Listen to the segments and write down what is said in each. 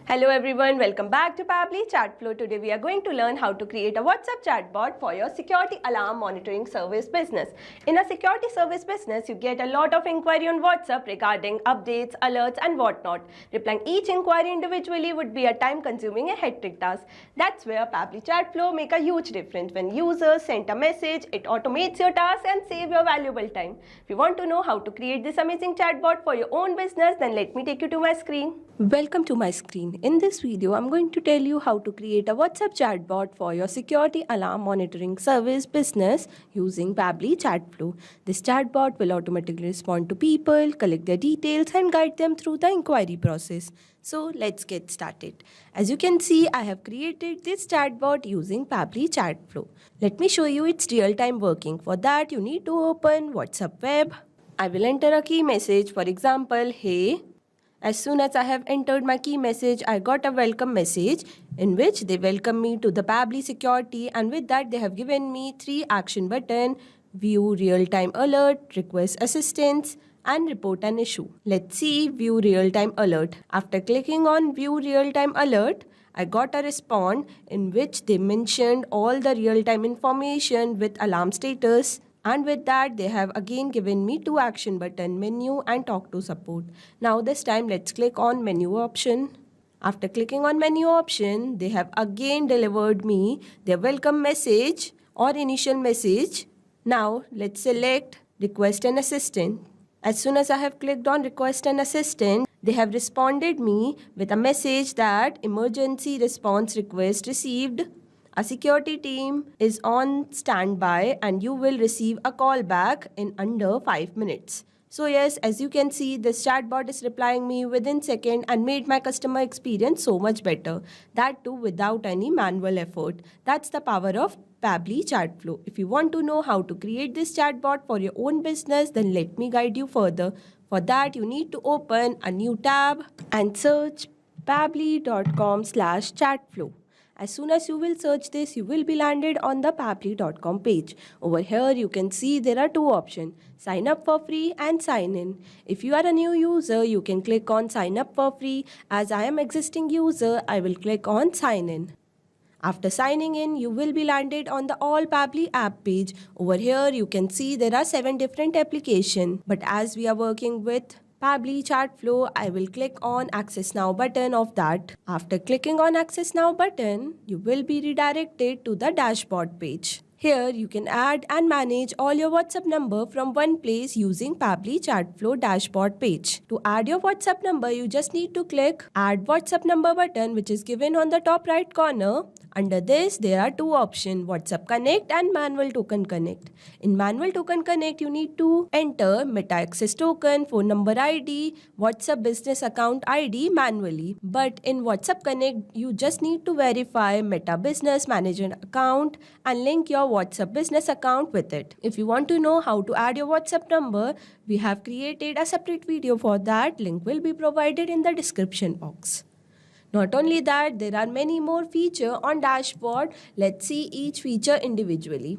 Hello everyone, welcome back to Pabbly Chatflow. Today we are going to learn how to create a WhatsApp chatbot for your security alarm monitoring service business. In a security service business, you get a lot of inquiry on WhatsApp regarding updates, alerts and whatnot. Replying each inquiry individually would be a time-consuming and hectic task. That's where Pabbly Chatflow make a huge difference. When users send a message, it automates your task and save your valuable time. If you want to know how to create this amazing chatbot for your own business, then let me take you to my screen. Welcome to my screen. In this video, I'm going to tell you how to create a WhatsApp chatbot for your security alarm monitoring service business using Pabbly Chatflow. This chatbot will automatically respond to people, collect their details and guide them through the inquiry process. So let's get started. As you can see, I have created this chatbot using Pabbly Chatflow. Let me show you its real-time working. For that, you need to open WhatsApp web. I will enter a key message, for example, hey. As soon as I have entered my key message, I got a welcome message in which they welcome me to the Pabbly security, and with that they have given me 3 action button: view real-time alert, request assistance and report an issue. Let's see view real-time alert. After clicking on view real-time alert, I got a response in which they mentioned all the real-time information with alarm status. And with that, they have again given me 2 action button, menu and talk to support. Now this time, let's click on menu option. After clicking on menu option, they have again delivered me their welcome message or initial message. Now let's select request an assistant. As soon as I have clicked on request an assistant, they have responded me with a message that emergency response request received. A security team is on standby and you will receive a call back in under 5 minutes. So yes, as you can see, this chatbot is replying me within seconds and made my customer experience so much better. That too without any manual effort. That's the power of Pabbly Chatflow. If you want to know how to create this chatbot for your own business, then let me guide you further. For that, you need to open a new tab and search pabbly.com/chatflow. As soon as you will search this, you will be landed on the pabbly.com page. Over here, you can see there are 2 options: sign up for free and sign in. If you are a new user, you can click on sign up for free. As I am existing user, I will click on sign in. After signing in, you will be landed on the All Pabbly app page. Over here, you can see there are 7 different applications. But as we are working with Pabbly Chatflow, I will click on Access Now button of that. After clicking on Access Now button, you will be redirected to the dashboard page. Here, you can add and manage all your WhatsApp number from one place using Pabbly Chatflow dashboard page. To add your WhatsApp number, you just need to click Add WhatsApp Number button, which is given on the top right corner. Under this, there are 2 options: WhatsApp Connect and Manual Token Connect. In Manual Token Connect, you need to enter Meta Access Token, phone number ID, WhatsApp Business Account ID manually. But in WhatsApp Connect, you just need to verify Meta Business Manager account and link your WhatsApp business account with it. If you want to know how to add your WhatsApp number, we have created a separate video for that. Link will be provided in the description box. Not only that, there are many more features on dashboard. Let's see each feature individually.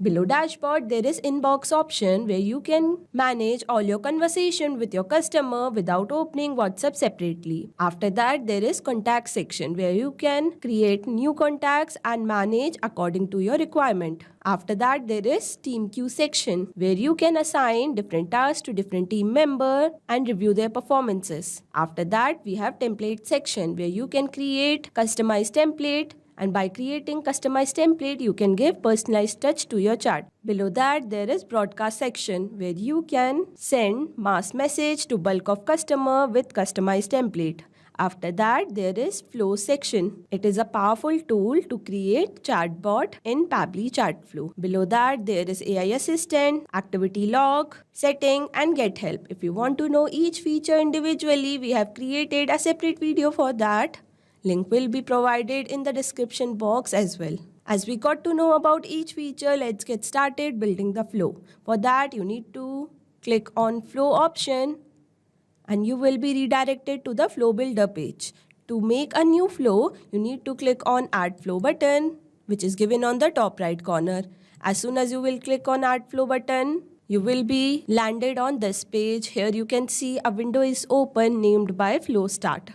Below dashboard, there is inbox option where you can manage all your conversation with your customer without opening WhatsApp separately. After that, there is contact section where you can create new contacts and manage according to your requirement. After that, there is team queue section where you can assign different tasks to different team members and review their performances. After that, we have template section where you can create customized template. And by creating customized template, you can give personalized touch to your chat. Below that, there is broadcast section where you can send mass message to bulk of customer with customized template. After that, there is flow section. It is a powerful tool to create chatbot in Pabbly Chatflow. Below that, there is AI assistant, activity log, setting and get help. If you want to know each feature individually, we have created a separate video for that. Link will be provided in the description box as well. As we got to know about each feature, let's get started building the flow. For that, you need to click on flow option and you will be redirected to the flow builder page. To make a new flow, you need to click on add flow button, which is given on the top right corner. As soon as you will click on add flow button, you will be landed on this page. Here you can see a window is open named by flow start.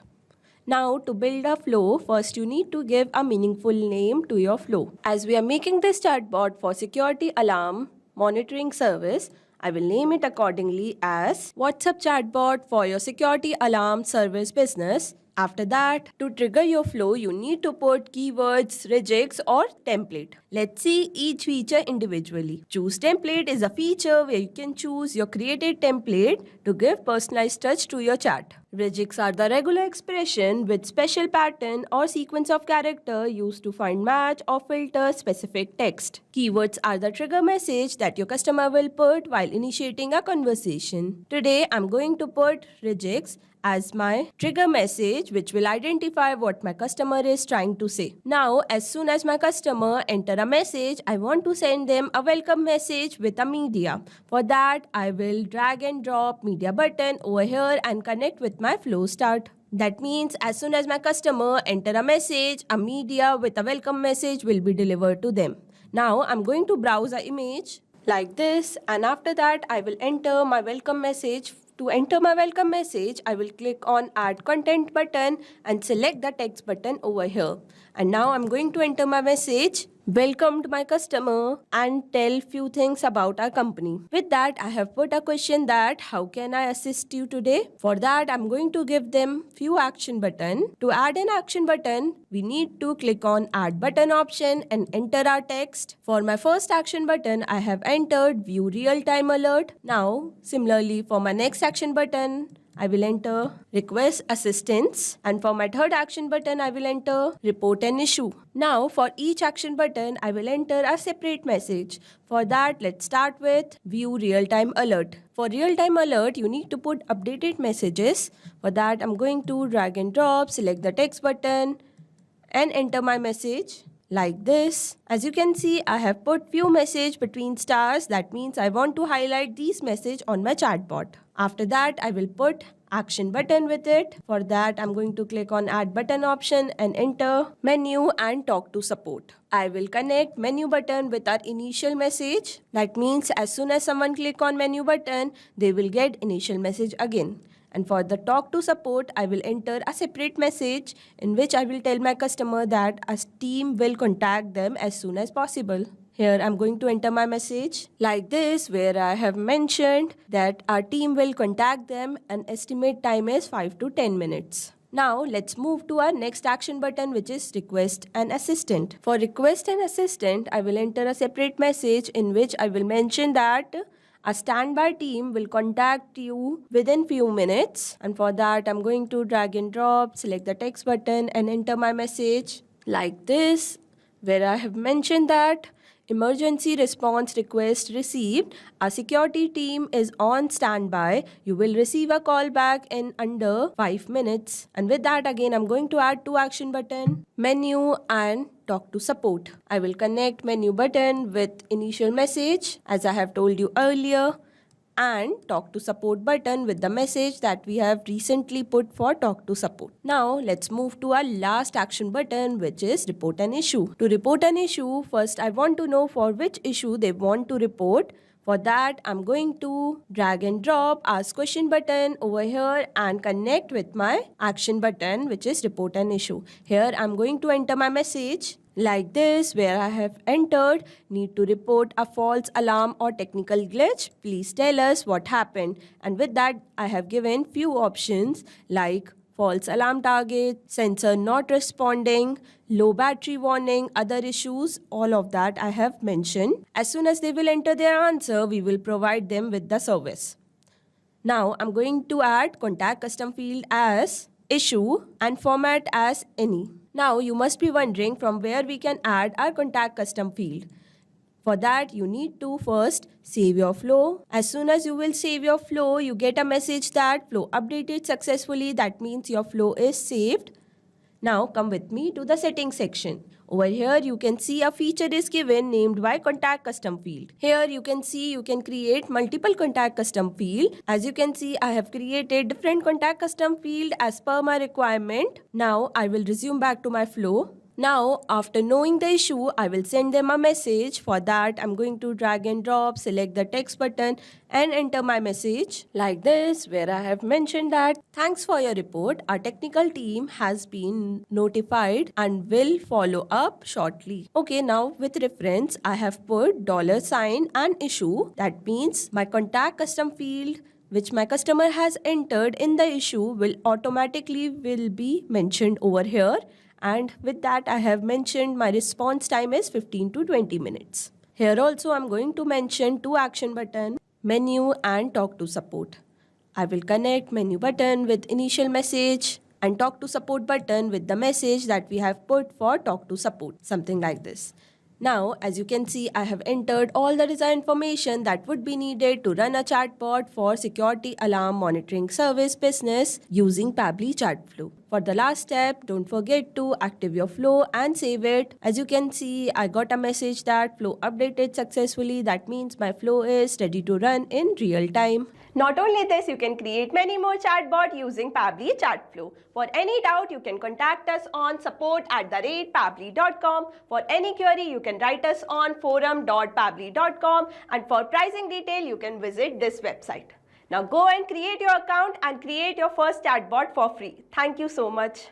Now to build a flow, first you need to give a meaningful name to your flow. As we are making this chatbot for security alarm monitoring service, I will name it accordingly as WhatsApp chatbot for your security alarm service business. After that, to trigger your flow, you need to put keywords, regex or template. Let's see each feature individually. Choose template is a feature where you can choose your created template to give personalized touch to your chat. Regex are the regular expression with special pattern or sequence of character used to find match or filter specific text. Keywords are the trigger message that your customer will put while initiating a conversation. Today, I'm going to put regex as my trigger message which will identify what my customer is trying to say. Now, as soon as my customer enter a message, I want to send them a welcome message with a media. For that, I will drag and drop media button over here and connect with my flow start. That means as soon as my customer enter a message, a media with a welcome message will be delivered to them. Now, I'm going to browse an image like this, and after that, I will enter my welcome message. To enter my welcome message, I will click on Add Content button and select the text button over here. And now I'm going to enter my message, welcomed my customer, and tell few things about our company. With that, I have put a question that how can I assist you today? For that, I'm going to give them few action button. To add an action button, we need to click on Add Button option and enter our text. For my first action button, I have entered View Real-Time Alert. Now, similarly for my next action button, I will enter Request Assistance, and for my third action button, I will enter Report an Issue. Now, for each action button, I will enter a separate message. For that, let's start with View Real-Time Alert. For Real-Time Alert, you need to put updated messages. For that, I'm going to drag and drop, select the text button, and enter my message like this. As you can see, I have put few message between stars. That means I want to highlight these message on my chatbot. After that, I will put action button with it. For that, I'm going to click on Add Button option and enter Menu and Talk to Support. I will connect menu button with our initial message. That means as soon as someone click on menu button, they will get initial message again. And for the talk to support, I will enter a separate message in which I will tell my customer that a team will contact them as soon as possible. Here I'm going to enter my message like this, where I have mentioned that our team will contact them and estimate time is 5 to 10 minutes. Now let's move to our next action button, which is Request an Assistant. For Request an Assistant, I will enter a separate message in which I will mention that a standby team will contact you within few minutes. And for that, I'm going to drag and drop, select the text button and enter my message like this, where I have mentioned that emergency response request received. A security team is on standby. You will receive a call back in under 5 minutes. And with that, again, I'm going to add two action button, menu and talk to support. I will connect menu button with initial message as I have told you earlier, and talk to support button with the message that we have recently put for talk to support. Now let's move to our last action button, which is report an issue. To report an issue, first I want to know for which issue they want to report. For that, I'm going to drag and drop ask question button over here and connect with my action button, which is report an issue. Here I'm going to enter my message like this, where I have entered need to report a false alarm or technical glitch. Please tell us what happened. And with that, I have given few options like false alarm target, sensor not responding, low battery warning, other issues, all of that I have mentioned. As soon as they will enter their answer, we will provide them with the service. Now I'm going to add contact custom field as issue and format as any. Now you must be wondering from where we can add our contact custom field. For that, you need to first save your flow. As soon as you will save your flow, you get a message that flow updated successfully. That means your flow is saved. Now come with me to the settings section. Over here, you can see a feature is given named by contact custom field. Here you can see you can create multiple contact custom field. As you can see, I have created different contact custom field as per my requirement. Now I will resume back to my flow. Now, after knowing the issue, I will send them a message. For that, I'm going to drag and drop, select the text button and enter my message like this, where I have mentioned that, thanks for your report. Our technical team has been notified and will follow up shortly. Okay, now with reference, I have put $sign and issue. That means my contact custom field which my customer has entered in the issue will automatically will be mentioned over here. And with that, I have mentioned my response time is 15 to 20 minutes. Here also, I'm going to mention two action button, menu and talk to support. I will connect menu button with initial message and talk to support button with the message that we have put for talk to support, something like this. Now, as you can see, I have entered all the desired information that would be needed to run a chatbot for security alarm monitoring service business using Pabbly Chatflow. For the last step, don't forget to active your flow and save it. As you can see, I got a message that flow updated successfully. That means my flow is ready to run in real time. Not only this, you can create many more chatbots using Pabbly Chatflow. For any doubt, you can contact us on support@pabbly.com. For any query, you can write us on forum.pabbly.com, and for pricing detail, you can visit this website. Now go and create your account and create your first chatbot for free. Thank you so much.